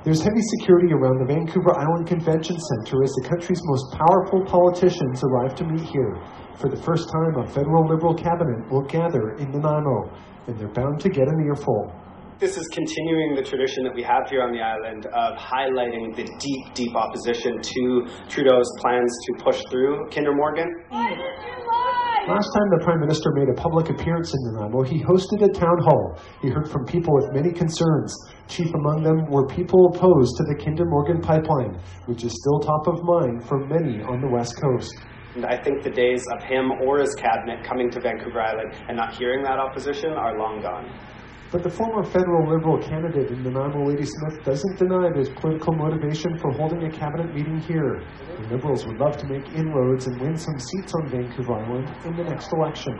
There's heavy security around the Vancouver Island Convention Centre as the country's most powerful politicians arrive to meet here. For the first time, a federal Liberal cabinet will gather in Nanaimo, and they're bound to get an earful. This is continuing the tradition that we have here on the island of highlighting the deep, deep opposition to Trudeau's plans to push through Kinder Morgan. Last time the Prime Minister made a public appearance in Nanaimo, he hosted a town hall. He heard from people with many concerns. Chief among them were people opposed to the Kinder Morgan pipeline, which is still top of mind for many on the West Coast. And I think the days of him or his cabinet coming to Vancouver Island and not hearing that opposition are long gone. But the former federal Liberal candidate in Nanaimo, Lady Smith, doesn't deny there's political motivation for holding a cabinet meeting here. The Liberals would love to make inroads and win some seats on Vancouver Island in the next election.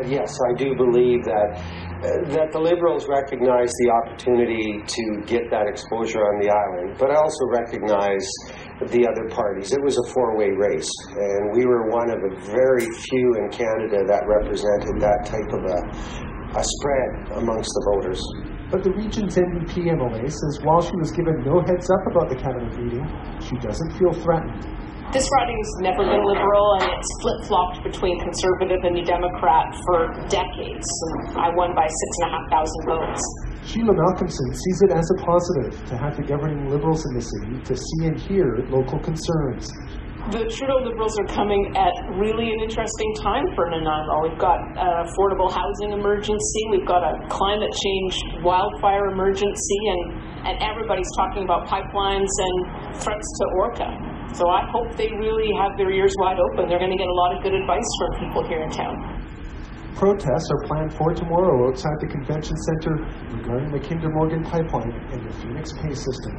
Yes, I do believe that the Liberals recognize the opportunity to get that exposure on the island, but I also recognize the other parties. It was a four-way race, and we were one of the very few in Canada that represented that type of a spread amongst the voters. But the region's NDP MLA says while she was given no heads up about the cabinet meeting, she doesn't feel threatened. This riding's never been Liberal, and it's flip-flopped between Conservative and New Democrat for decades. And I won by 6,500 votes. Sheila Malcolmson sees it as a positive to have the governing Liberals in the city to see and hear local concerns. The Trudeau Liberals are coming at really an interesting time for Nanaimo. We've got an affordable housing emergency, we've got a climate change wildfire emergency, and everybody's talking about pipelines and threats to Orca. So I hope they really have their ears wide open. They're going to get a lot of good advice from people here in town. Protests are planned for tomorrow outside the convention centre regarding the Kinder Morgan pipeline and the Phoenix pay system.